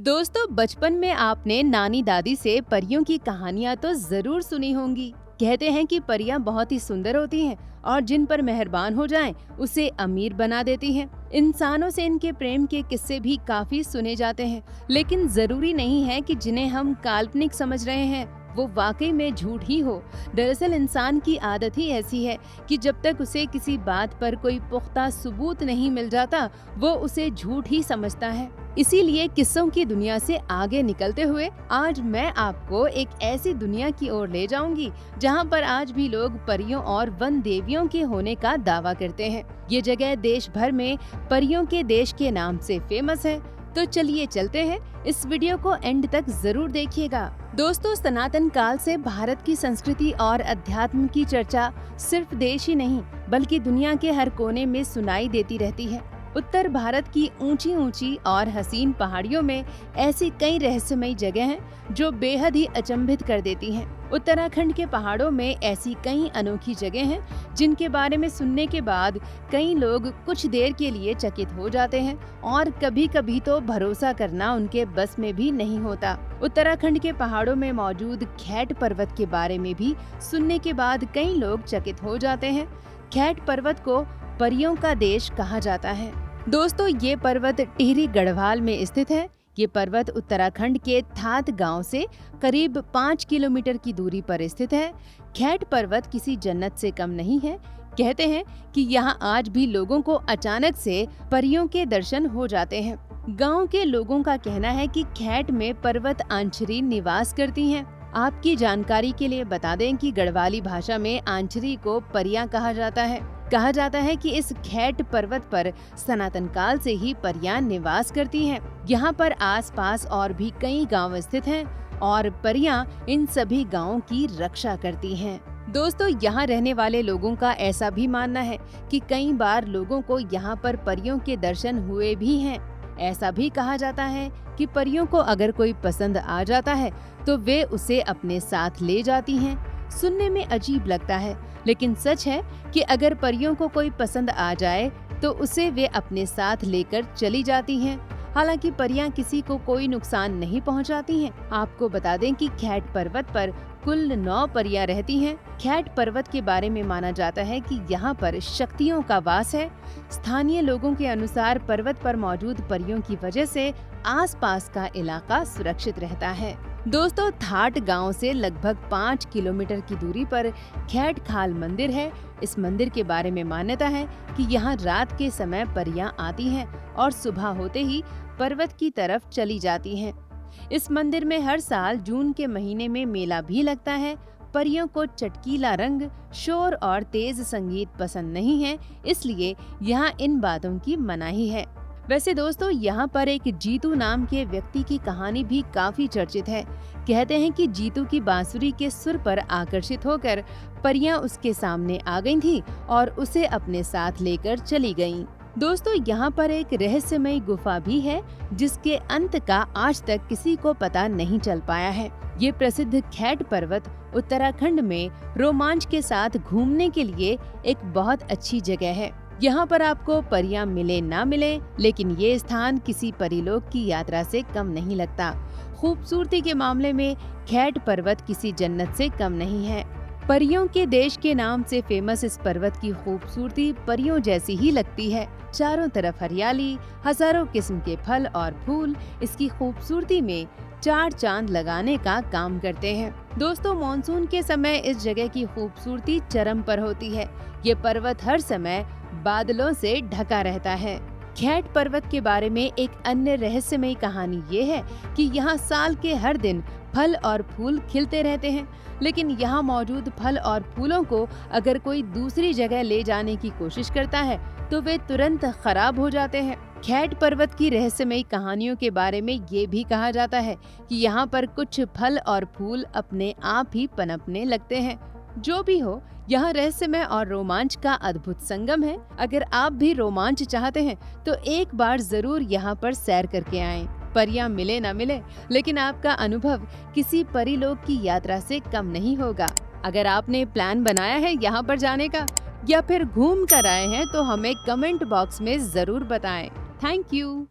दोस्तों, बचपन में आपने नानी दादी से परियों की कहानियां तो जरूर सुनी होंगी। कहते हैं कि परियां बहुत ही सुंदर होती हैं और जिन पर मेहरबान हो जाएं, उसे अमीर बना देती हैं। इंसानों से इनके प्रेम के किस्से भी काफी सुने जाते हैं, लेकिन जरूरी नहीं है कि जिन्हें हम काल्पनिक समझ रहे हैं वो वाकई में झूठ ही हो। दरअसल इंसान की आदत ही ऐसी है कि जब तक उसे किसी बात पर कोई पुख्ता सबूत नहीं मिल जाता, वो उसे झूठ ही समझता है। इसीलिए किस्सों की दुनिया से आगे निकलते हुए आज मैं आपको एक ऐसी दुनिया की ओर ले जाऊंगी जहां पर आज भी लोग परियों और वन देवियों के होने का दावा करते हैं। ये जगह देश भर में परियों के देश के नाम से फेमस है। तो चलिए चलते हैं, इस वीडियो को एंड तक जरूर देखिएगा। दोस्तों, सनातन काल से भारत की संस्कृति और अध्यात्म की चर्चा सिर्फ देश ही नहीं बल्कि दुनिया के हर कोने में सुनाई देती रहती है। उत्तर भारत की ऊंची ऊंची और हसीन पहाड़ियों में ऐसी कई रहस्यमयी जगह हैं जो बेहद ही अचंभित कर देती हैं। उत्तराखंड के पहाड़ों में ऐसी कई अनोखी जगह हैं जिनके बारे में सुनने के बाद कई लोग कुछ देर के लिए चकित हो जाते हैं और कभी कभी तो भरोसा करना उनके बस में भी नहीं होता। उत्तराखंड के पहाड़ों में मौजूद खैट पर्वत के बारे में भी सुनने के बाद कई लोग चकित हो जाते हैं। खैट पर्वत को परियों का देश कहा जाता है। दोस्तों, ये पर्वत टिहरी गढ़वाल में स्थित है। ये पर्वत उत्तराखंड के थात गांव से करीब 5 किलोमीटर की दूरी पर स्थित है। खैट पर्वत किसी जन्नत से कम नहीं है। कहते हैं कि यहाँ आज भी लोगों को अचानक से परियों के दर्शन हो जाते हैं। गांव के लोगों का कहना है कि खैट में पर्वत आंचरी निवास करती हैं। आपकी जानकारी के लिए बता दें कि गढ़वाली भाषा में आंचरी को परियां कहा जाता है। कहा जाता है कि इस खैट पर्वत पर सनातन काल से ही परियां निवास करती हैं। यहाँ पर आसपास और भी कई गांव स्थित हैं और परियां इन सभी गांवों की रक्षा करती हैं। दोस्तों, यहाँ रहने वाले लोगों का ऐसा भी मानना है कि कई बार लोगों को यहाँ पर परियों के दर्शन हुए भी हैं। ऐसा भी कहा जाता है कि परियों को अगर कोई पसंद आ जाता है तो वे उसे अपने साथ ले जाती हैं। सुनने में अजीब लगता है, लेकिन सच है कि अगर परियों को कोई पसंद आ जाए तो उसे वे अपने साथ लेकर चली जाती हैं। हालांकि परियां किसी को कोई नुकसान नहीं पहुंचाती हैं। आपको बता दें कि खैट पर्वत पर कुल 9 परियां रहती हैं। खैट पर्वत के बारे में माना जाता है कि यहाँ पर शक्तियों का वास है। स्थानीय लोगों के अनुसार पर्वत पर मौजूद परियों की वजह से आसपास का इलाका सुरक्षित रहता है। दोस्तों, थाट गांव से लगभग 5 किलोमीटर की दूरी पर खैट खाल मंदिर है। इस मंदिर के बारे में मान्यता है कि यहाँ रात के समय परियां आती हैं और सुबह होते ही पर्वत की तरफ चली जाती हैं। इस मंदिर में हर साल जून के महीने में मेला भी लगता है। परियों को चटकीला रंग, शोर और तेज संगीत पसंद नहीं है, इसलिए यहाँ इन बातों की मनाही है। वैसे दोस्तों, यहाँ पर एक जीतू नाम के व्यक्ति की कहानी भी काफी चर्चित है। कहते हैं कि जीतू की बांसुरी के सुर पर आकर्षित होकर परियां उसके सामने आ गई थीं और उसे अपने साथ लेकर चली गईं। दोस्तों, यहाँ पर एक रहस्यमयी गुफा भी है जिसके अंत का आज तक किसी को पता नहीं चल पाया है। ये प्रसिद्ध खैट पर्वत उत्तराखंड में रोमांच के साथ घूमने के लिए एक बहुत अच्छी जगह है। यहाँ पर आपको परियां मिले ना मिले, लेकिन ये स्थान किसी परिलोक की यात्रा से कम नहीं लगता। खूबसूरती के मामले में खैट पर्वत किसी जन्नत से कम नहीं है। परियों के देश के नाम से फेमस इस पर्वत की खूबसूरती परियों जैसी ही लगती है। चारों तरफ हरियाली, हजारों किस्म के फल और फूल इसकी खूबसूरती में 4 चांद लगाने का काम करते हैं। दोस्तों, मॉनसून के समय इस जगह की खूबसूरती चरम पर होती है। ये पर्वत हर समय बादलों से ढका रहता है। खैट पर्वत के बारे में एक अन्य रहस्यमयी कहानी ये है कि यहाँ साल के हर दिन फल और फूल खिलते रहते हैं, लेकिन यहाँ मौजूद फल और फूलों को अगर कोई दूसरी जगह ले जाने की कोशिश करता है तो वे तुरंत खराब हो जाते हैं। खैट पर्वत की रहस्यमयी कहानियों के बारे में ये भी कहा जाता है कि यहाँ पर कुछ फल और फूल अपने आप ही पनपने लगते हैं। जो भी हो, यहाँ रहस्यमय और रोमांच का अद्भुत संगम है। अगर आप भी रोमांच चाहते हैं तो एक बार जरूर यहाँ पर सैर करके आएं। परियां मिले ना मिले, लेकिन आपका अनुभव किसी परिलोक की यात्रा से कम नहीं होगा। अगर आपने प्लान बनाया है यहाँ पर जाने का या फिर घूम कर आए हैं तो हमें कमेंट बॉक्स में जरूर बताएं। Thank you.